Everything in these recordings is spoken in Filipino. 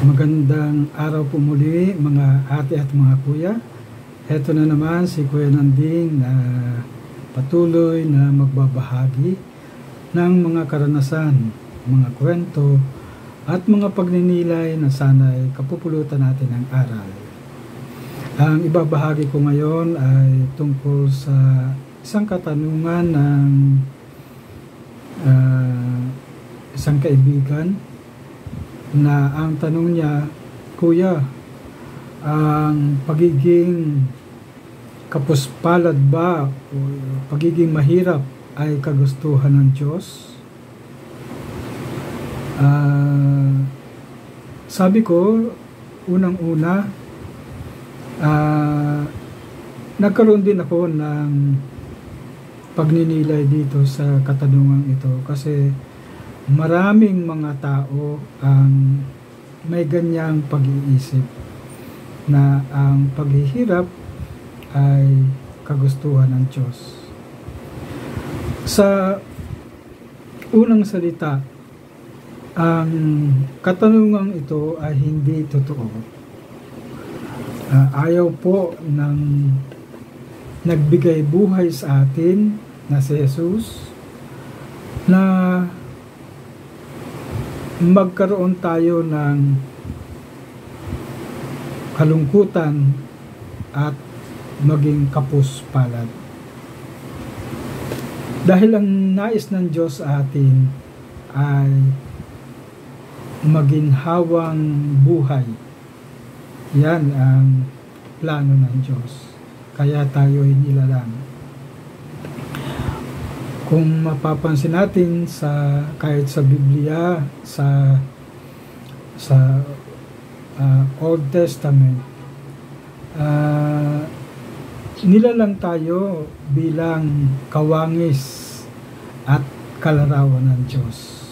Magandang araw po muli mga ate at mga kuya. Heto na naman si Kuya Nanding na patuloy na magbabahagi ng mga karanasan, mga kwento at mga pagninilay na sana'y kapupulutan natin ng aral. Ang ibabahagi ko ngayon ay tungkol sa isang katanungan ng isang kaibigan na ang tanong niya, Kuya, ang pagiging kapuspalad ba o pagiging mahirap ay kagustuhan ng Diyos? Sabi ko, unang-una, nagkaroon din ako ng pagninilay dito sa katanungan ito kasi maraming mga tao ang may ganyang pag-iisip na ang paghihirap ay kagustuhan ng Diyos. Sa unang salita, ang katanungang ito ay hindi totoo. Ayaw po ng nagbigay buhay sa atin na si Jesus na magkaroon tayo ng kalungkutan at maging kapuspalad. Dahil ang nais ng Diyos sa atin ay maginhawang buhay. Yan ang plano ng Diyos. Kaya tayo ay nilalang. Kung mapapansin natin kahit sa Biblia, sa Old Testament, nilalang tayo bilang kawangis at kalarawan ng Diyos.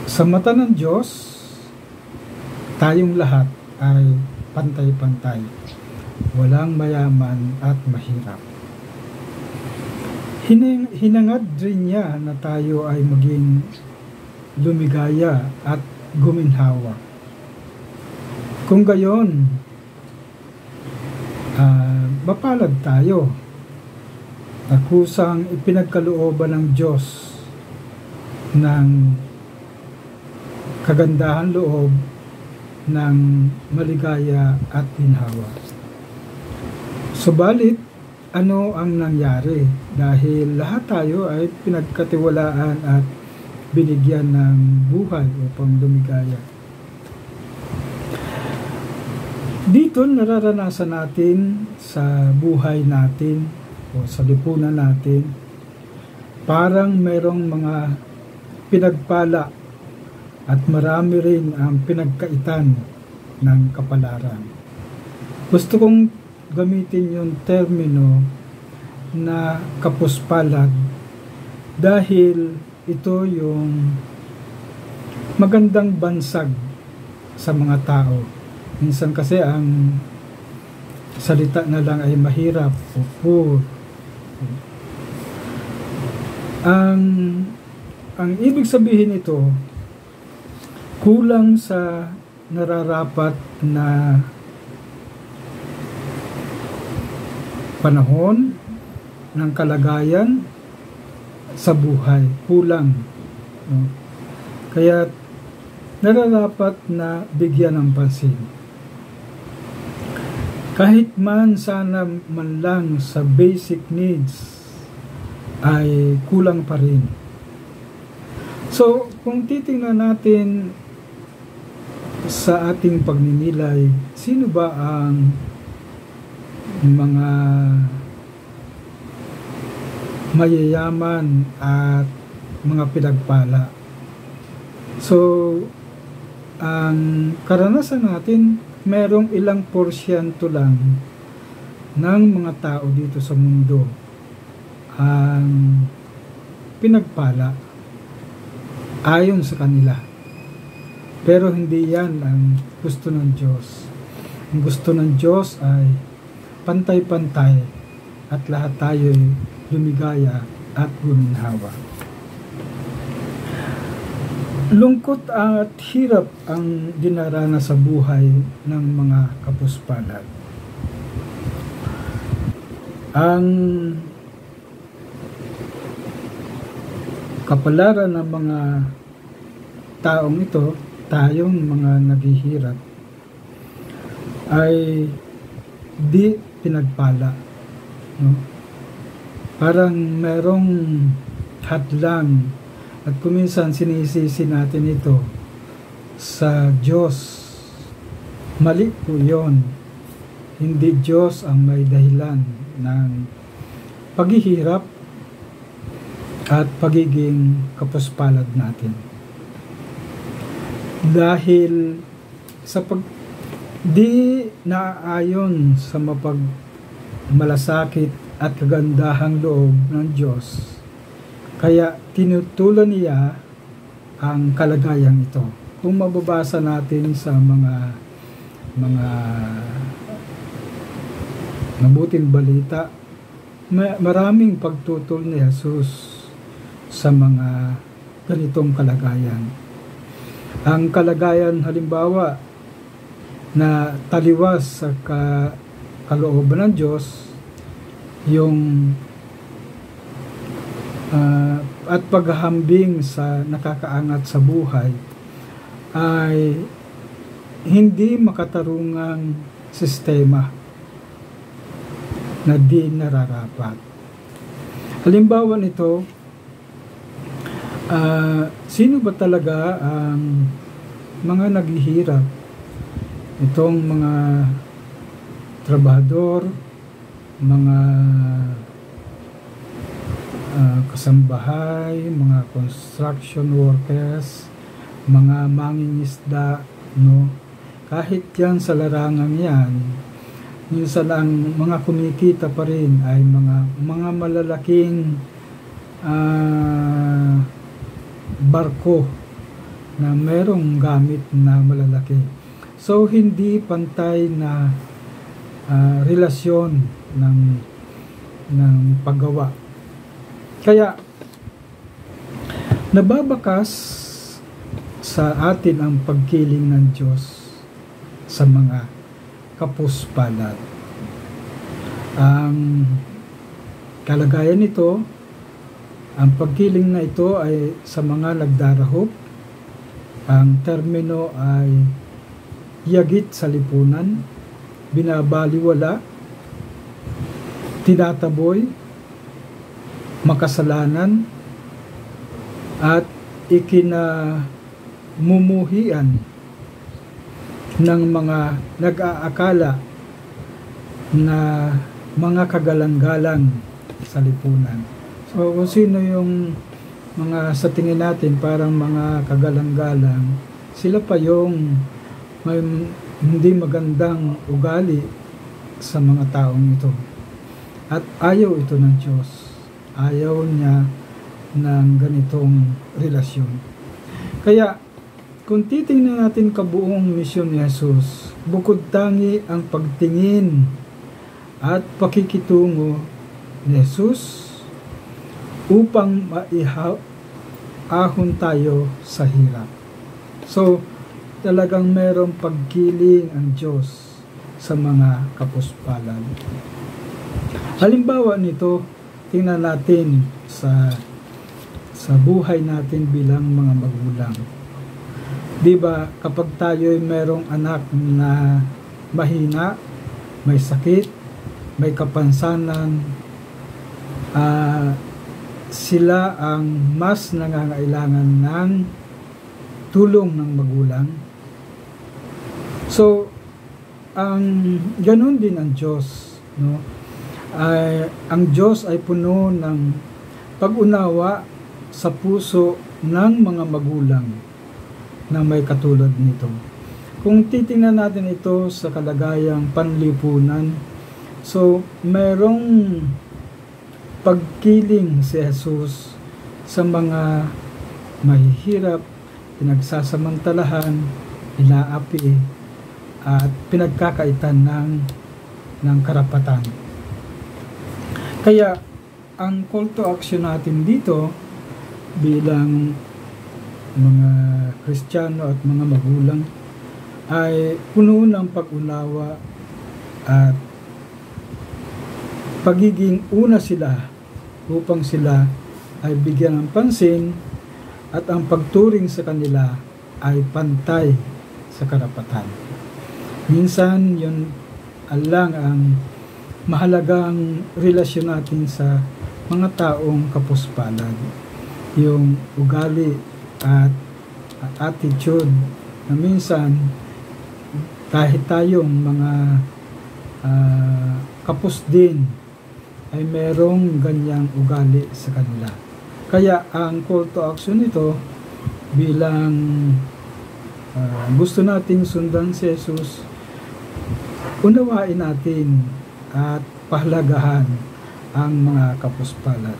Sa mata ng Diyos, tayong lahat ay pantay-pantay. Walang mayaman at mahirap. Hinangad rin niya na tayo ay maging lumigaya at guminhawa. Kung gayon, mapalad tayo na kusang ipinagkalooban ng Diyos ng kagandahan loob ng maligaya at ginhawa. Subalit, ano ang nangyari? Dahil lahat tayo ay pinagkatiwalaan at binigyan ng buhay upang lumigaya. Dito nararanasan natin sa buhay natin o sa lipunan natin, parang mayroong mga pinagpala at marami rin ang pinagkaitan ng kapalaran. Gusto kong gamitin yung termino na kapuspalad dahil ito yung magandang bansag sa mga tao. Minsan kasi ang salita na lang ay mahirap o poor. Ang ibig sabihin ito, kulang sa nararapat na panahon ng kalagayan sa buhay, kulang. Kaya nararapat na bigyan ng pansin. Kahit man sana man lang sa basic needs ay kulang pa rin. So, kung titingnan natin sa ating pagninilay, sino ba ang mga mayayaman at mga pinagpala? So, ang karanasan natin, merong ilang porsyento lang ng mga tao dito sa mundo ang pinagpala ayon sa kanila. Pero hindi yan ang gusto ng Diyos. Ang gusto ng Diyos ay pantay-pantay at lahat tayo ay lumigaya at guminhawa. Lungkot at hirap ang dinaranas sa buhay ng mga kapuspalad. Ang kapalaran ng mga taong ito, tayong mga naghihirap, ay di pinagpala, no? Parang merong hadlang at kuminsan sinisisi natin ito sa Diyos. Mali po yun. Hindi Diyos ang may dahilan ng paghihirap at pagiging kapuspalad natin. Dahil sa di naaayon sa malasakit at kagandahang loob ng Diyos, kaya tinutulan niya ang kalagayan ito. Kung mababasa natin sa mga mabuting balita, maraming pagtutol ni Jesus sa mga ganitong kalagayan. Ang kalagayan halimbawa na taliwas sa kalooban ng Diyos, yung at paghahambing sa nakakaangat sa buhay, ay hindi makatarungang sistema na di nararapat. Halimbawa nito, sino ba talaga ang mga naghihirap? Itong mga trabahador, mga kasambahay, mga construction workers, mga mangingisda, no? Kahit yan sa larangan yan, minsan ang mga kumikita pa rin ay mga malalaking barko na merong gamit na malalaki. So hindi pantay na relasyon ng paggawa. Kaya nababakas sa atin ang pagkiling ng Diyos sa mga kapuspalad. Ang kalagayan nito, ang pagkiling na ito ay sa mga nagdarahop. Ang termino ay hiyagit sa lipunan, binabaliwala, tinataboy, makasalanan, at ikinamumuhian ng mga nag-aakala na mga kagalang-galang sa lipunan. So kung sino yung mga sa tingin natin parang mga kagalang-galang, sila pa yung may hindi magandang ugali sa mga taong ito. At ayaw ito ng Diyos. Ayaw niya ng ganitong relasyon. Kaya kung titingnan natin kabuong misyon ni Jesus, bukod tangi ang pagtingin at pakikitungo ni Jesus upang maihahon tayo sa hirap. So, talagang merong pagkiling ang Diyos sa mga kapuspalad. Halimbawa nito, tingnan natin sa buhay natin bilang mga magulang. Diba, kapag tayo ay merong anak na mahina, may sakit, may kapansanan, sila ang mas nangangailangan ng tulong ng magulang. So, ganun din ang Diyos, no? Ang Diyos ay puno ng pag-unawa sa puso ng mga magulang na may katulad nito. Kung titingnan natin ito sa kalagayang panlipunan, so merong pagkiling si Jesus sa mga mahihirap, pinagsasamantalahan, inaapi, at pinagkakaitan ng karapatan. Kaya ang call to action natin dito bilang mga Kristiyano at mga magulang ay puno ng pag-unawa at pagiging una sila upang sila ay bigyan ng pansin at ang pagturing sa kanila ay pantay sa karapatan. Minsan yun lang ang mahalagang relasyon natin sa mga taong kapuspalad. Yung ugali at attitude na minsan kahit tayong mga kapos din ay merong ganyang ugali sa kanila. Kaya ang call to action nito bilang gusto nating sundan si Jesus, unawain natin at pahalagahan ang mga kapuspalad.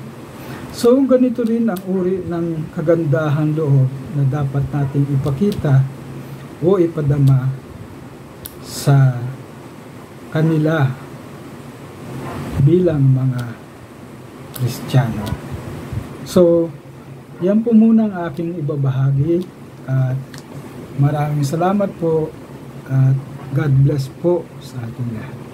So ganito rin ang uri ng kagandahan loob na dapat nating ipakita o ipadama sa kanila bilang mga Kristiyano. So, yan po muna ang aking ibabahagi at maraming salamat po at God bless po sa ating lahat.